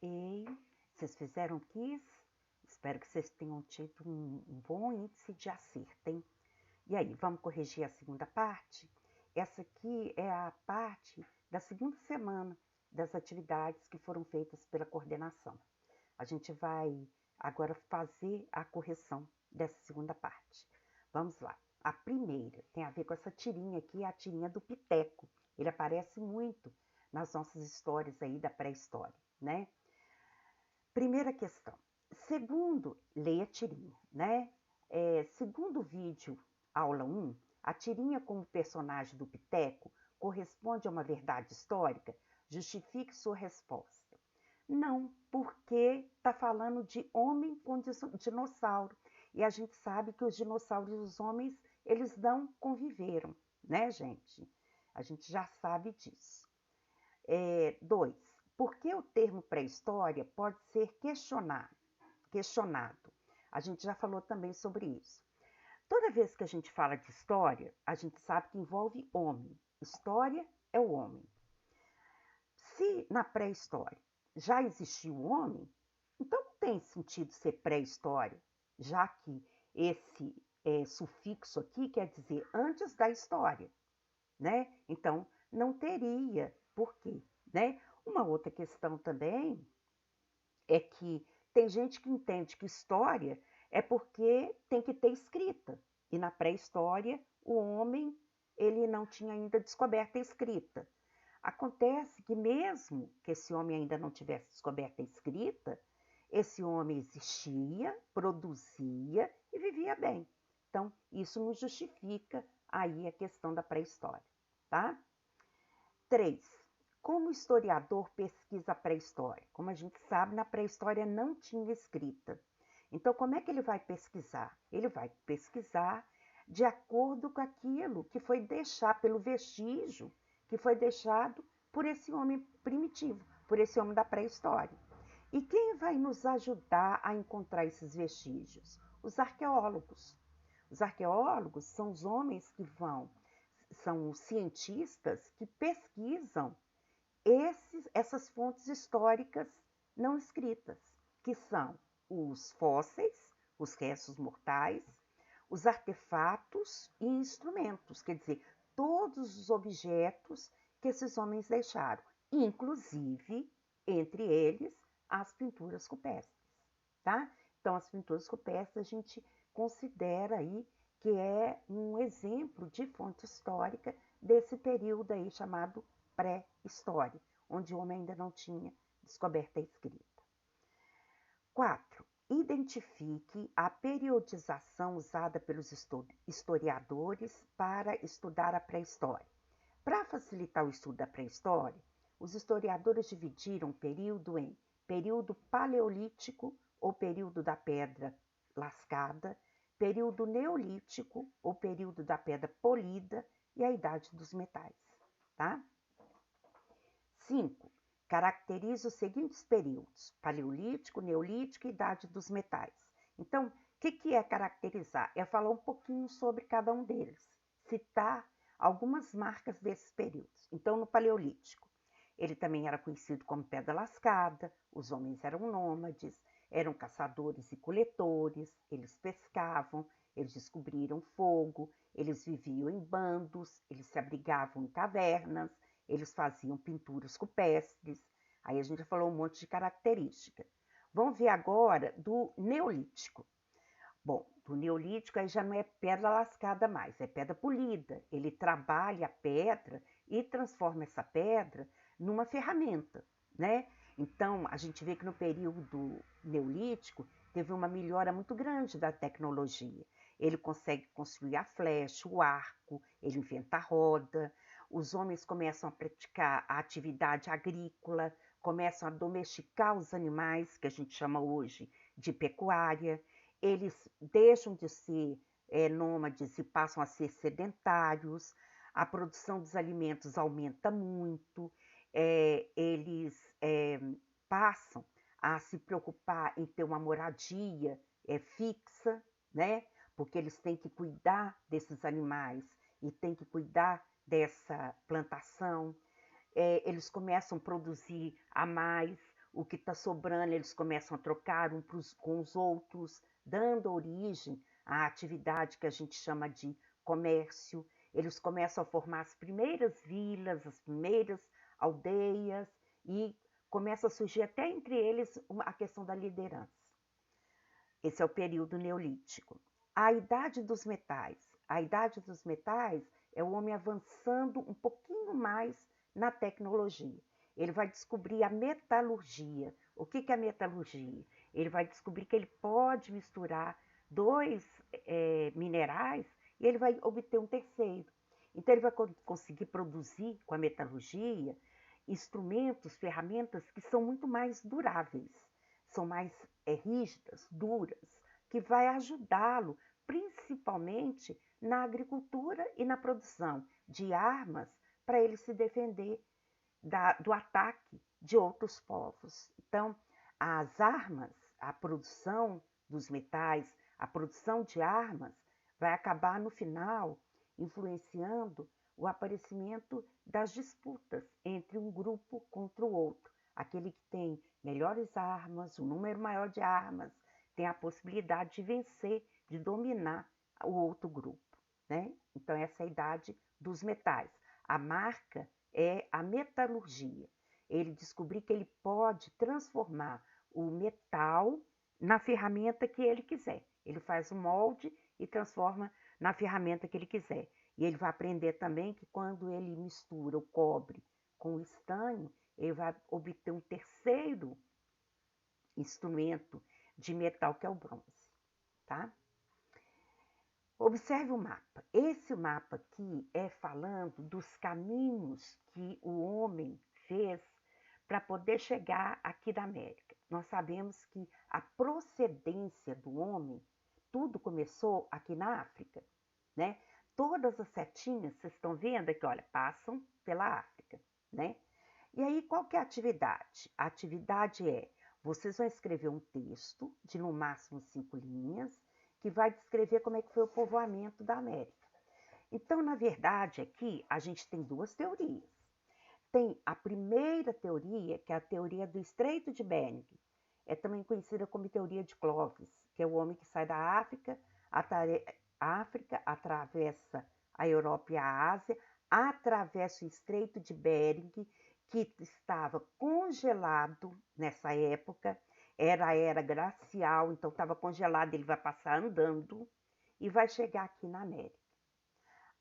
Ei, vocês fizeram o quiz? Espero que vocês tenham tido um bom índice de acerto, hein? E aí, vamos corrigir a segunda parte? Essa aqui é a parte da segunda semana das atividades que foram feitas pela coordenação. A gente vai agora fazer a correção dessa segunda parte. Vamos lá. A primeira tem a ver com essa tirinha aqui, a tirinha do Piteco. Ele aparece muito nas nossas histórias aí da pré-história, né? Primeira questão. Segundo, leia a tirinha, né? Segundo o vídeo aula 1, a tirinha como personagem do Piteco corresponde a uma verdade histórica? Justifique sua resposta. Não, porque está falando de homem com dinossauro. E a gente sabe que os dinossauros e os homens, eles não conviveram, né, gente? A gente já sabe disso. 2. Por que o termo pré-história pode ser questionado? A gente já falou também sobre isso. Toda vez que a gente fala de história, a gente sabe que envolve homem. História é o homem. Se na pré-história já existiu o homem, então não tem sentido ser pré-história, já que esse sufixo aqui quer dizer antes da história, né? Então não teria por quê, né? Uma outra questão também é que tem gente que entende que história é porque tem que ter escrita. E na pré-história, o homem ele não tinha ainda descoberto a escrita. Acontece que mesmo que esse homem ainda não tivesse descoberto a escrita, esse homem existia, produzia e vivia bem. Então, isso nos justifica aí a questão da pré-história, tá? 3. Como o historiador pesquisa a pré-história? Como a gente sabe, na pré-história não tinha escrita. Então, como é que ele vai pesquisar? Ele vai pesquisar de acordo com aquilo que foi deixado, pelo vestígio que foi deixado por esse homem primitivo, por esse homem da pré-história. E quem vai nos ajudar a encontrar esses vestígios? Os arqueólogos. Os arqueólogos são os homens que são os cientistas que pesquisam essas fontes históricas não escritas, que são os fósseis, os restos mortais, os artefatos e instrumentos, quer dizer, todos os objetos que esses homens deixaram, inclusive, entre eles, as pinturas rupestres, tá? Então, as pinturas rupestres a gente considera aí que é um exemplo de fonte histórica desse período aí chamado pré-história, onde o homem ainda não tinha descoberto a escrita. 4. Identifique a periodização usada pelos historiadores para estudar a pré-história. Para facilitar o estudo da pré-história, os historiadores dividiram o período em período paleolítico ou período da pedra lascada, período neolítico ou período da pedra polida e a idade dos metais, tá? 5. Caracteriza os seguintes períodos: paleolítico, neolítico e idade dos metais. Então, o que é caracterizar? É falar um pouquinho sobre cada um deles, citar algumas marcas desses períodos. Então, no paleolítico, ele também era conhecido como pedra lascada, os homens eram nômades, eram caçadores e coletores, eles pescavam, eles descobriram fogo, eles viviam em bandos, eles se abrigavam em cavernas, eles faziam pinturas rupestres. Aí a gente falou um monte de característica. Vamos ver agora do Neolítico. Bom, do Neolítico aí já não é pedra lascada mais, é pedra polida. Ele trabalha a pedra e transforma essa pedra numa ferramenta, né? Então, a gente vê que no período Neolítico teve uma melhora muito grande da tecnologia. Ele consegue construir a flecha, o arco, ele inventa a roda, os homens começam a praticar a atividade agrícola, começam a domesticar os animais, que a gente chama hoje de pecuária, eles deixam de ser nômades e passam a ser sedentários, a produção dos alimentos aumenta muito, eles passam a se preocupar em ter uma moradia fixa, né? Porque eles têm que cuidar desses animais e têm que cuidar dessa plantação. Eles começam a produzir a mais, o que está sobrando eles começam a trocar com os outros, dando origem à atividade que a gente chama de comércio. Eles começam a formar as primeiras vilas, as primeiras aldeias e começa a surgir até entre eles a questão da liderança. Esse é o período neolítico. A idade dos metais. A idade dos metais é o homem avançando um pouquinho mais na tecnologia. Ele vai descobrir a metalurgia. O que é a metalurgia? Ele vai descobrir que ele pode misturar dois minerais e ele vai obter um terceiro. Então, ele vai conseguir produzir com a metalurgia instrumentos, ferramentas que são muito mais duráveis, são mais rígidas, duras, que vai ajudá-lo principalmente na agricultura e na produção de armas para ele se defender do ataque de outros povos. Então, as armas, a produção dos metais, a produção de armas, vai acabar no final influenciando o aparecimento das disputas entre um grupo contra o outro. Aquele que tem melhores armas, um número maior de armas, tem a possibilidade de vencer, de dominar o outro grupo, né? Então, essa é a idade dos metais. A marca é a metalurgia. Ele descobriu que ele pode transformar o metal na ferramenta que ele quiser. Ele faz o molde e transforma na ferramenta que ele quiser. E ele vai aprender também que quando ele mistura o cobre com o estanho, ele vai obter um terceiro instrumento de metal, que é o bronze, tá? Observe o mapa. Esse mapa aqui é falando dos caminhos que o homem fez para poder chegar aqui da América. Nós sabemos que a procedência do homem, tudo começou aqui na África, né? Todas as setinhas, vocês estão vendo aqui, olha, passam pela África, né? E aí, qual que é a atividade? A atividade é, vocês vão escrever um texto de no máximo 5 linhas, que vai descrever como é que foi o povoamento da América. Então, na verdade, aqui a gente tem duas teorias. Tem a primeira teoria, que é a teoria do Estreito de Bering. É também conhecida como teoria de Clovis, que é o homem que sai da África, atravessa a Europa e a Ásia, atravessa o Estreito de Bering, que estava congelado nessa época, era a era glacial, então estava congelado, ele vai passar andando e vai chegar aqui na América.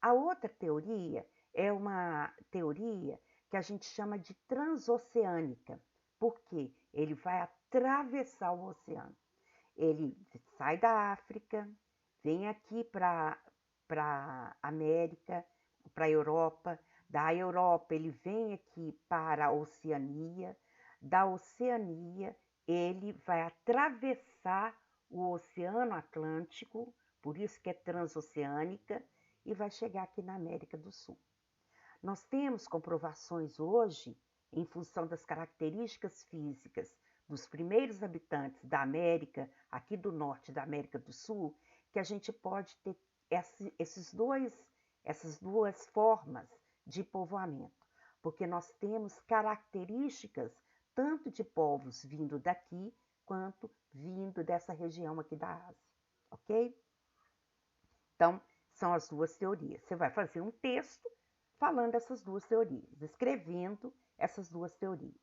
A outra teoria é uma teoria que a gente chama de transoceânica, porque ele vai atravessar o oceano. Ele sai da África, vem aqui para a América, para a Europa, da Europa ele vem aqui para a Oceania, da Oceania ele vai atravessar o Oceano Atlântico, por isso que é transoceânica, e vai chegar aqui na América do Sul. Nós temos comprovações hoje, em função das características físicas dos primeiros habitantes da América, aqui do norte da América do Sul, que a gente pode ter essas duas formas de povoamento, porque nós temos características tanto de povos vindo daqui, quanto vindo dessa região aqui da Ásia, ok? Então, são as duas teorias. Você vai fazer um texto falando essas duas teorias, escrevendo essas duas teorias.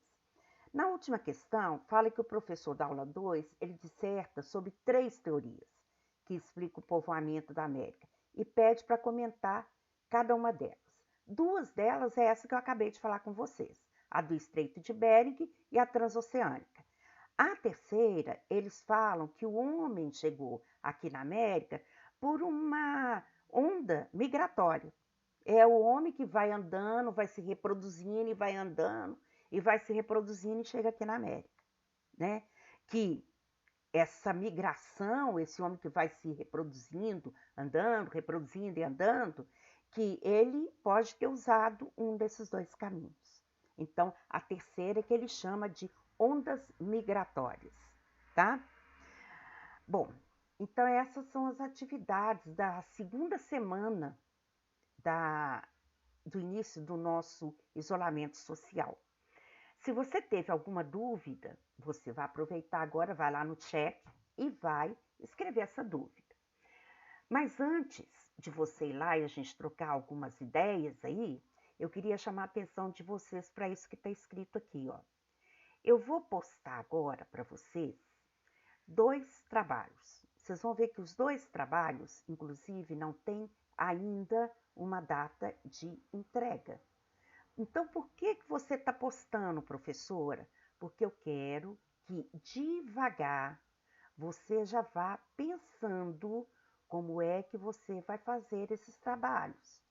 Na última questão, fala que o professor da aula 2, ele disserta sobre 3 teorias que explicam o povoamento da América e pede para comentar cada uma delas. 2 delas é essa que eu acabei de falar com vocês, a do Estreito de Bering e a transoceânica. A terceira, eles falam que o homem chegou aqui na América por uma onda migratória. É o homem que vai andando, vai se reproduzindo e vai andando e vai se reproduzindo e chega aqui na América, né? Que essa migração, esse homem que vai se reproduzindo, andando, reproduzindo e andando, que ele pode ter usado um desses 2 caminhos. Então, a terceira é que ele chama de ondas migratórias, tá? Bom, então essas são as atividades da segunda semana do início do nosso isolamento social. Se você teve alguma dúvida, você vai aproveitar agora, vai lá no chat e vai escrever essa dúvida. Mas antes de você ir lá e a gente trocar algumas ideias aí, eu queria chamar a atenção de vocês para isso que está escrito aqui, ó. Eu vou postar agora para vocês 2 trabalhos. Vocês vão ver que os 2 trabalhos, inclusive, não tem ainda uma data de entrega. Então, por que você está postando, professora? Porque eu quero que devagar você já vá pensando como é que você vai fazer esses trabalhos,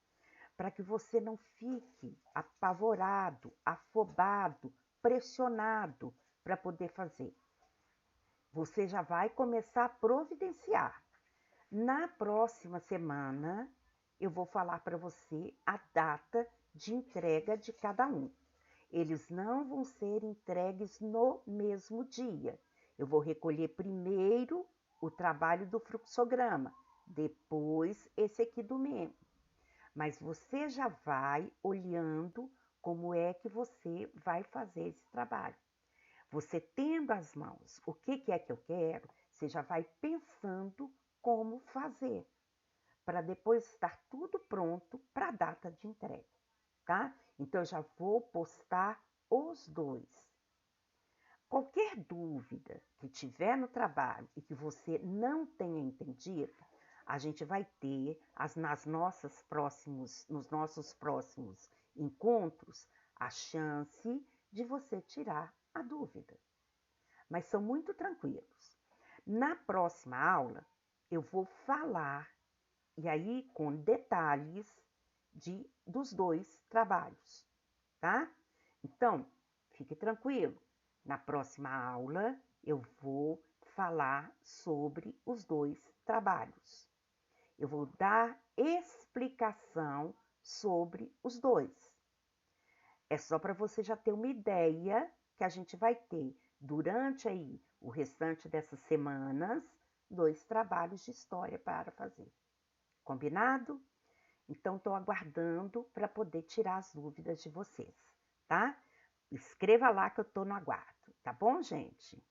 para que você não fique apavorado, afobado, pressionado para poder fazer. Você já vai começar a providenciar. Na próxima semana, eu vou falar para você a data de entrega de cada um. Eles não vão ser entregues no mesmo dia. Eu vou recolher primeiro o trabalho do fluxograma, depois esse aqui do memo. Mas você já vai olhando como é que você vai fazer esse trabalho. Você tendo as mãos o que é que eu quero, você já vai pensando como fazer, para depois estar tudo pronto para a data de entrega, tá? Então, eu já vou postar os 2. Qualquer dúvida que tiver no trabalho e que você não tenha entendido, a gente vai ter nos nossos próximos encontros a chance de você tirar a dúvida. Mas são muito tranquilos. Na próxima aula, eu vou falar, e aí com detalhes dos 2 trabalhos, tá? Então, fique tranquilo. Na próxima aula, eu vou falar sobre os 2 trabalhos. Eu vou dar explicação sobre os 2. É só para você já ter uma ideia que a gente vai ter durante aí o restante dessas semanas 2 trabalhos de história para fazer. Combinado? Então, estou aguardando para poder tirar as dúvidas de vocês, tá? Escreva lá que eu estou no aguardo, tá bom, gente?